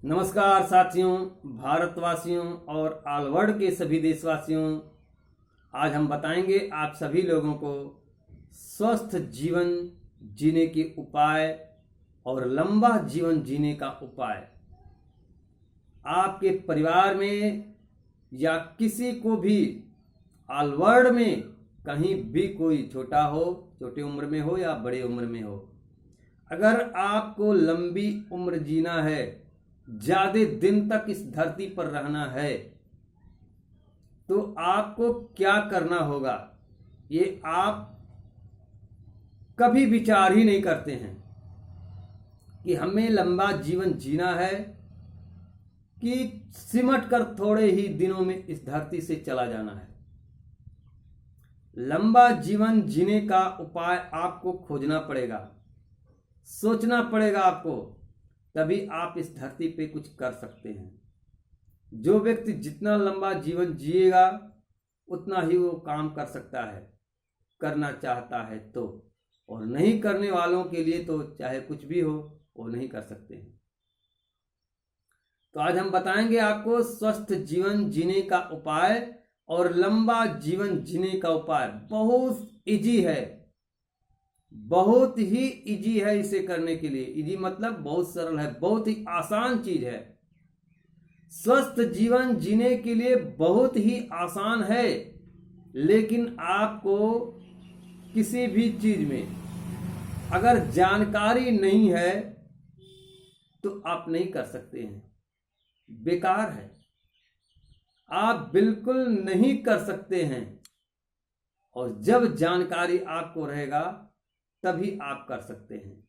नमस्कार साथियों, भारतवासियों और ऑल वर्ल्ड के सभी देशवासियों। आज हम बताएंगे आप सभी लोगों को स्वस्थ जीवन जीने के उपाय और लंबा जीवन जीने का उपाय। आपके परिवार में या किसी को भी ऑल वर्ल्ड में कहीं भी कोई छोटा हो, छोटी उम्र में हो या बड़े उम्र में हो, अगर आपको लंबी उम्र जीना है, ज्यादा दिन तक इस धरती पर रहना है, तो आपको क्या करना होगा ये आप कभी विचार ही नहीं करते हैं कि हमें लंबा जीवन जीना है कि सिमट कर थोड़े ही दिनों में इस धरती से चला जाना है। लंबा जीवन जीने का उपाय आपको खोजना पड़ेगा, सोचना पड़ेगा आपको, तभी आप इस धरती पे कुछ कर सकते हैं। जो व्यक्ति जितना लंबा जीवन जिएगा उतना ही वो काम कर सकता है, करना चाहता है तो, और नहीं करने वालों के लिए तो चाहे कुछ भी हो वो नहीं कर सकते हैं। तो आज हम बताएंगे आपको स्वस्थ जीवन जीने का उपाय और लंबा जीवन जीने का उपाय। बहुत इजी है, बहुत ही इजी है इसे करने के लिए। इजी मतलब बहुत सरल है, बहुत ही आसान चीज है। स्वस्थ जीवन जीने के लिए बहुत ही आसान है, लेकिन आपको किसी भी चीज में अगर जानकारी नहीं है तो आप नहीं कर सकते हैं, बेकार है, आप बिल्कुल नहीं कर सकते हैं। और जब जानकारी आपको रहेगा तभी आप कर सकते हैं।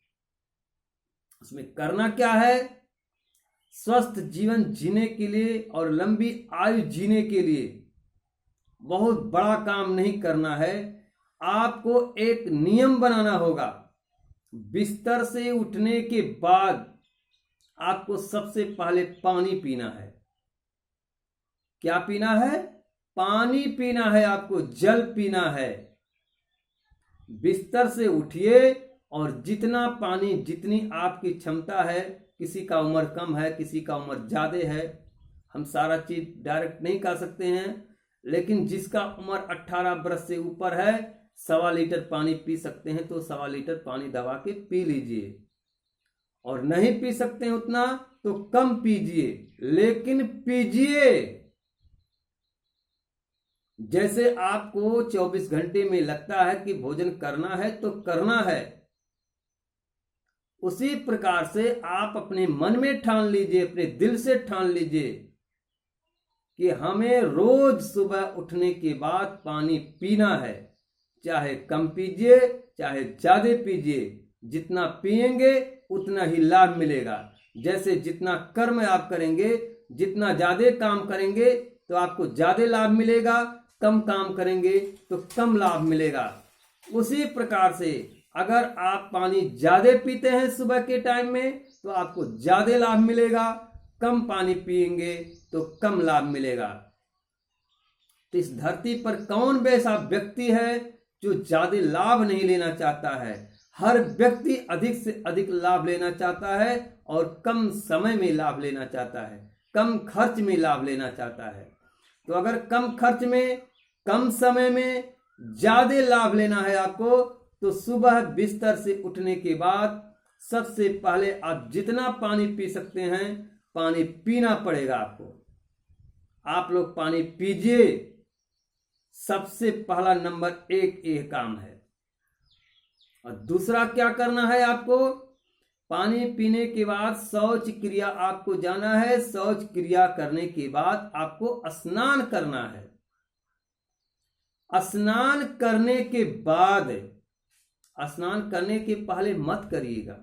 उसमें करना क्या है? स्वस्थ जीवन जीने के लिए और लंबी आयु जीने के लिए बहुत बड़ा काम नहीं करना है। आपको एक नियम बनाना होगा। बिस्तर से उठने के बाद आपको सबसे पहले पानी पीना है। क्या पीना है? पानी पीना है, आपको जल पीना है। बिस्तर से उठिए और जितना पानी, जितनी आपकी क्षमता है, किसी का उम्र कम है, किसी का उम्र ज्यादा है, हम सारा चीज डायरेक्ट नहीं कर सकते हैं, लेकिन जिसका उम्र 18 वर्ष से ऊपर है 1.25 लीटर पानी पी सकते हैं, तो 1.25 लीटर पानी दबा के पी लीजिए। और नहीं पी सकते हैं उतना तो कम पीजिए, लेकिन पीजिए। जैसे आपको 24 घंटे में लगता है कि भोजन करना है तो करना है, उसी प्रकार से आप अपने मन में ठान लीजिए, अपने दिल से ठान लीजिए कि हमें रोज सुबह उठने के बाद पानी पीना है। चाहे कम पीजिए चाहे ज्यादा पीजिए, जितना पिएंगे उतना ही लाभ मिलेगा। जैसे जितना कर्म आप करेंगे, जितना ज्यादा काम करेंगे तो आपको ज्यादा लाभ मिलेगा, कम काम करेंगे तो कम लाभ मिलेगा। उसी प्रकार से अगर आप पानी ज्यादा पीते हैं सुबह के टाइम में तो आपको ज्यादा लाभ मिलेगा, कम पानी पिएंगे तो कम लाभ मिलेगा। तो इस धरती पर कौन वैसा व्यक्ति है जो ज्यादा लाभ नहीं लेना चाहता है? हर व्यक्ति अधिक से अधिक लाभ लेना चाहता है और कम समय में लाभ लेना चाहता है, कम खर्च में लाभ लेना चाहता है। तो अगर कम खर्च में, कम समय में ज्यादा लाभ लेना है आपको, तो सुबह बिस्तर से उठने के बाद सबसे पहले आप जितना पानी पी सकते हैं पानी पीना पड़ेगा आपको। आप लोग पानी पीजिए, सबसे पहला नंबर एक ये काम है। और दूसरा क्या करना है आपको? पानी पीने के बाद शौच क्रिया आपको जाना है। शौच क्रिया करने के बाद आपको स्नान करना है। स्नान करने के बाद, स्नान करने के पहले मत करिएगा,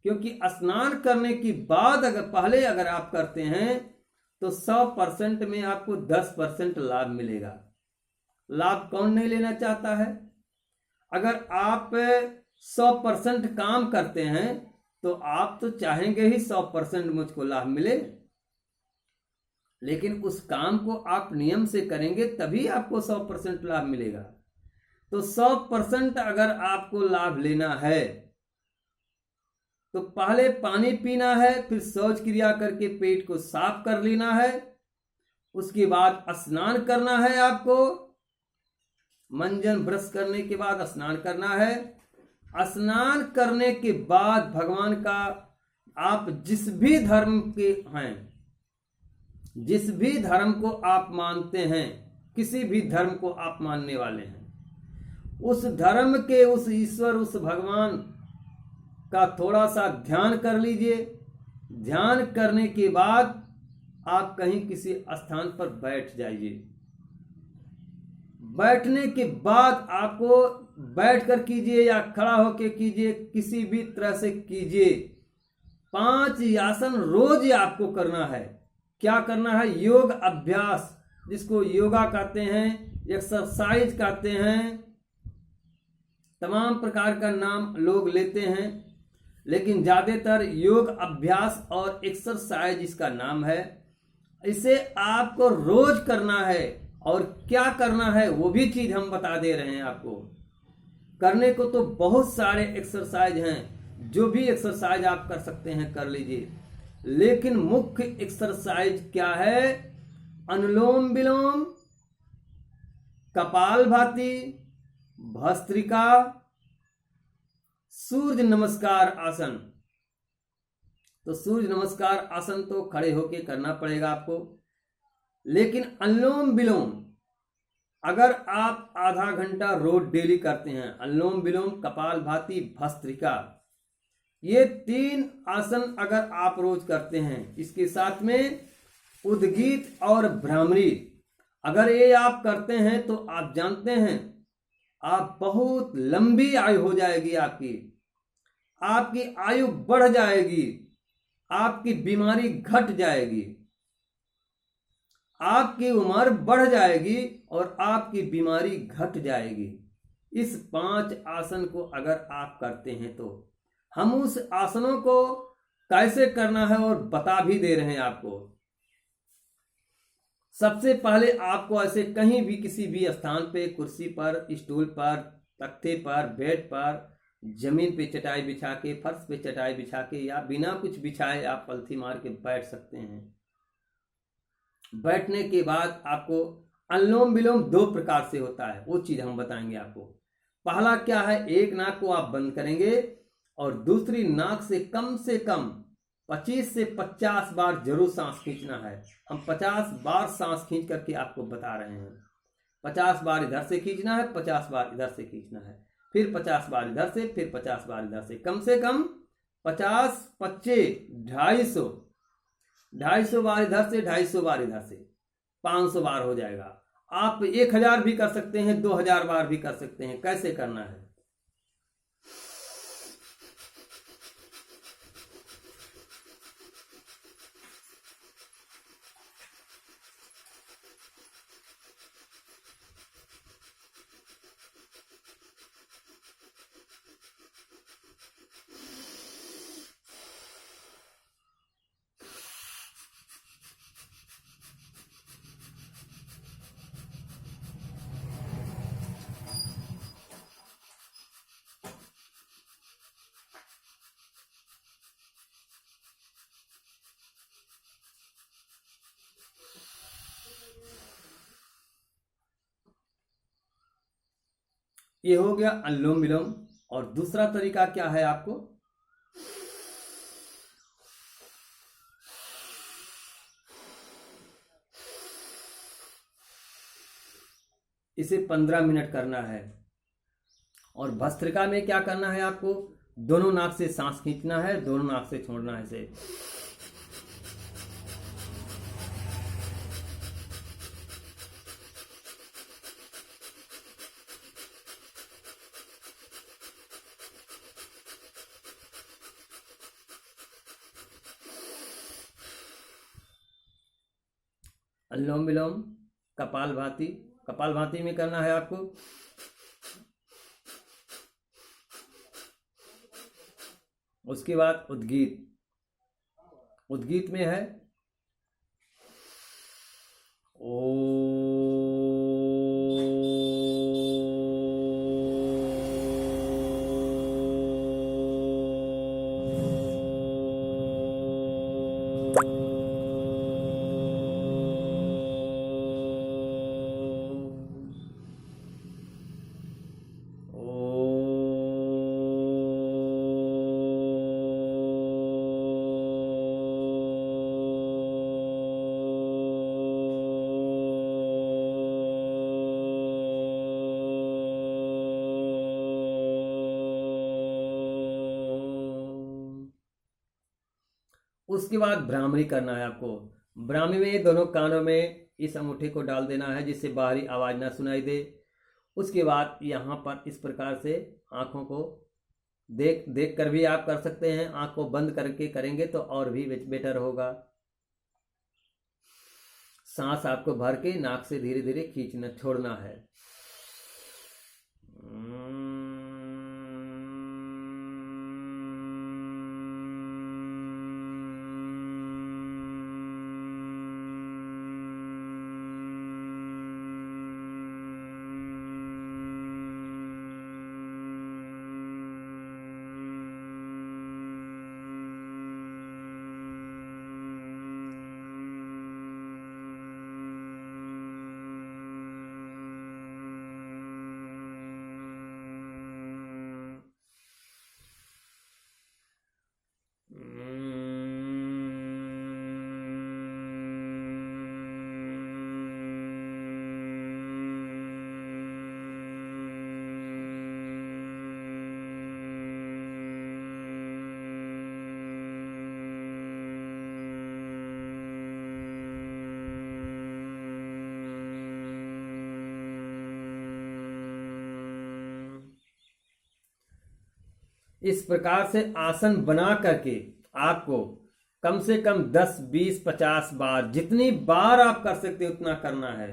क्योंकि स्नान करने के बाद अगर आप करते हैं तो 100% में आपको 10% लाभ मिलेगा। लाभ कौन नहीं लेना चाहता है? अगर आप 100% काम करते हैं तो आप तो चाहेंगे ही 100% मुझको लाभ मिले, लेकिन उस काम को आप नियम से करेंगे तभी आपको 100% लाभ मिलेगा। तो 100% अगर आपको लाभ लेना है तो पहले पानी पीना है, फिर शौच क्रिया करके पेट को साफ कर लेना है, उसके बाद स्नान करना है आपको। मंजन ब्रश करने के बाद स्नान करना है। स्नान करने के बाद भगवान का आप जिस भी धर्म के हैं, जिस भी धर्म को आप मानते हैं, किसी भी धर्म को आप मानने वाले हैं, उस धर्म के उस ईश्वर, उस भगवान का थोड़ा सा ध्यान कर लीजिए। ध्यान करने के बाद आप कहीं किसी स्थान पर बैठ जाइए। बैठने के बाद आपको बैठकर कीजिए या खड़ा होकर कीजिए, किसी भी तरह से कीजिए। 5 आसन रोज आपको करना है। क्या करना है? योग अभ्यास, जिसको योगा कहते हैं, एक्सरसाइज कहते हैं, तमाम प्रकार का नाम लोग लेते हैं, लेकिन ज्यादातर योग अभ्यास और एक्सरसाइज इसका नाम है। इसे आपको रोज करना है। और क्या करना है वो भी चीज हम बता दे रहे हैं आपको। करने को तो बहुत सारे एक्सरसाइज हैं, जो भी एक्सरसाइज आप कर सकते हैं कर लीजिए, लेकिन मुख्य एक्सरसाइज क्या है? अनुलोम विलोम, कपालभाति, भस्त्रिका, सूर्य नमस्कार आसन। तो सूर्य नमस्कार आसन तो खड़े होके करना पड़ेगा आपको, लेकिन अनुलोम विलोम अगर आप आधा घंटा रोज डेली करते हैं, अनुलोम विलोम, कपालभाति, भस्त्रिका, ये 3 आसन अगर आप रोज करते हैं, इसके साथ में उद्गीत और भ्रामरी अगर ये आप करते हैं, तो आप जानते हैं आप बहुत लंबी आयु हो जाएगी आपकी आयु बढ़ जाएगी, आपकी बीमारी घट जाएगी, आपकी उम्र बढ़ जाएगी और आपकी बीमारी घट जाएगी। इस 5 आसन को अगर आप करते हैं, तो हम उस आसनों को कैसे करना है और बता भी दे रहे हैं आपको। सबसे पहले आपको ऐसे कहीं भी किसी भी स्थान पे, कुर्सी पर, स्टूल पर, तख्ते पर, बेड पर, जमीन पे चटाई बिछा के, फर्श पे चटाई बिछा के, या बिना कुछ बिछाए आप पलथी मार के बैठ सकते हैं। बैठने के बाद आपको अनुलोम विलोम 2 प्रकार से होता है, वो चीज हम बताएंगे आपको। पहला क्या है? एक नाक को आप बंद करेंगे और दूसरी नाक से कम 25 से 50 बार जरूर सांस खींचना है। हम 50 बार सांस खींच करके आपको बता रहे हैं। 50 बार इधर से खींचना है, 50 बार इधर से खींचना है, फिर 50 बार इधर से, फिर 50 बार इधर से कम 50, 25, 250 बार इधर से, 250 बार इधर से, 500 बार हो जाएगा। आप 1000 भी कर सकते हैं, 2000 बार भी कर सकते हैं। कैसे करना है? ये हो गया अनुलोम विलोम। और दूसरा तरीका क्या है आपको? इसे 15 मिनट करना है। और भस्त्रिका में क्या करना है आपको? दोनों नाक से सांस खींचना है, दोनों नाक से छोड़ना है इसे। अनुलोम विलोम, कपालभाति, कपालभाति में करना है आपको। उसके बाद उद्गीत, उद्गीत में है ओ उसके बाद भ्रामरी करना है आपको। भ्रामरी में दोनों कानों में इस अंगूठे को डाल देना है जिससे बाहरी आवाज़ ना सुनाई दे। उसके बाद यहाँ पर इस प्रकार से आँखों को देख कर भी आप कर सकते हैं, आँख को बंद करके करेंगे तो और भी बेटर होगा। सांस आपको भर के नाक से धीरे धीरे खींचना छोड़ना है। इस प्रकार से आसन बना करके आपको कम से कम 10, 20, 50 बार, जितनी बार आप कर सकते उतना करना है।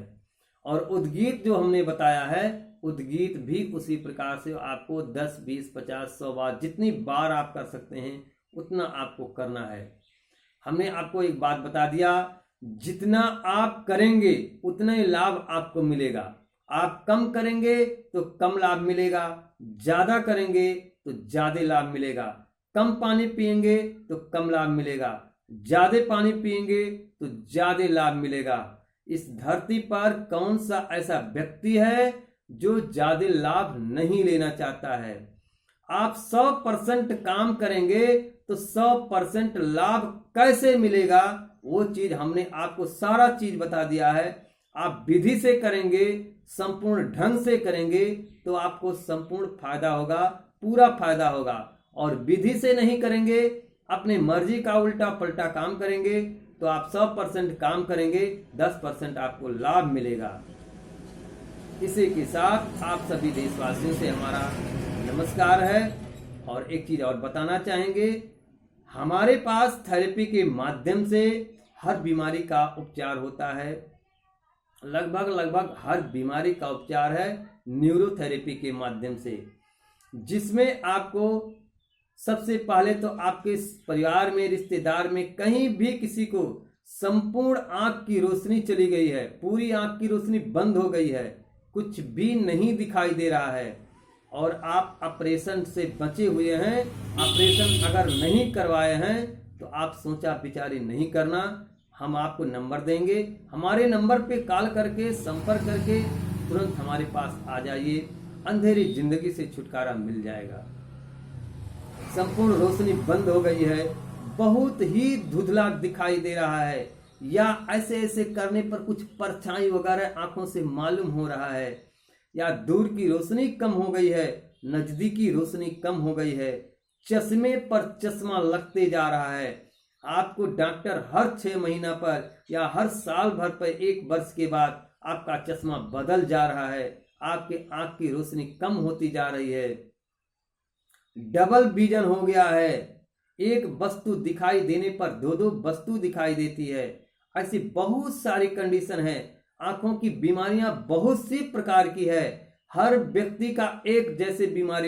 और उद्गीत जो हमने बताया है, उद्गीत भी उसी प्रकार से आपको 10, 20, 50, 100 बार, जितनी बार आप कर सकते हैं उतना आपको करना है। हमने आपको एक बात बता दिया, जितना आप करेंगे उतना ही लाभ आपको मिलेगा। आप कम करेंगे तो कम लाभ मिलेगा, ज्यादा करेंगे तो ज्यादा लाभ मिलेगा। कम पानी पिएंगे तो कम लाभ मिलेगा, ज्यादा पानी पिएंगे तो ज्यादा लाभ मिलेगा। इस धरती पर कौन सा ऐसा व्यक्ति है जो ज्यादा लाभ नहीं लेना चाहता है? आप 100% काम करेंगे तो 100% लाभ कैसे मिलेगा, वो चीज हमने आपको सारा चीज बता दिया है। आप विधि से करेंगे, संपूर्ण ढंग से करेंगे तो आपको संपूर्ण फायदा होगा, पूरा फायदा होगा। और विधि से नहीं करेंगे, अपने मर्जी का उल्टा पलटा काम करेंगे तो आप 100% काम करेंगे, 10% आपको लाभ मिलेगा। इसी के साथ आप सभी देशवासियों से हमारा नमस्कार है। और एक चीज और बताना चाहेंगे, हमारे पास थेरेपी के माध्यम से हर बीमारी का उपचार होता है। लगभग हर बीमारी का उपचार है न्यूरोथेरेपी के माध्यम से, जिसमें आपको सबसे पहले तो आपके परिवार में, रिश्तेदार में, कहीं भी किसी को संपूर्ण आंख की रोशनी चली गई है, पूरी आंख की रोशनी बंद हो गई है, कुछ भी नहीं दिखाई दे रहा है और आप ऑपरेशन से बचे हुए हैं, ऑपरेशन अगर नहीं करवाए हैं तो आप सोचा विचारी नहीं करना। हम आपको नंबर देंगे, हमारे नंबर पे कॉल करके संपर्क करके तुरंत हमारे पास आ जाइए, अंधेरी जिंदगी से छुटकारा मिल जाएगा। संपूर्ण रोशनी बंद हो गई है, बहुत ही धुंधला दिखाई दे रहा है, या ऐसे ऐसे करने पर कुछ परछाई वगैरह आंखों से मालूम हो रहा है, या दूर की रोशनी कम हो गई है, नजदीकी रोशनी कम हो गई है, चश्मे पर चश्मा लगते जा रहा है। आपको डॉक्टर हर 6 महीना पर या हर साल भर पर 1 वर्ष के बाद आपका चश्मा बदल जा रहा है, आपके आंख की रोशनी कम होती जा रही है, डबल विजन हो गया है, एक वस्तु दिखाई देने पर 2-2 वस्तु दिखाई देती है। ऐसी बहुत सारी कंडीशन है। आंखों की बीमारियां बहुत सी प्रकार की है, हर व्यक्ति का एक जैसे बीमारी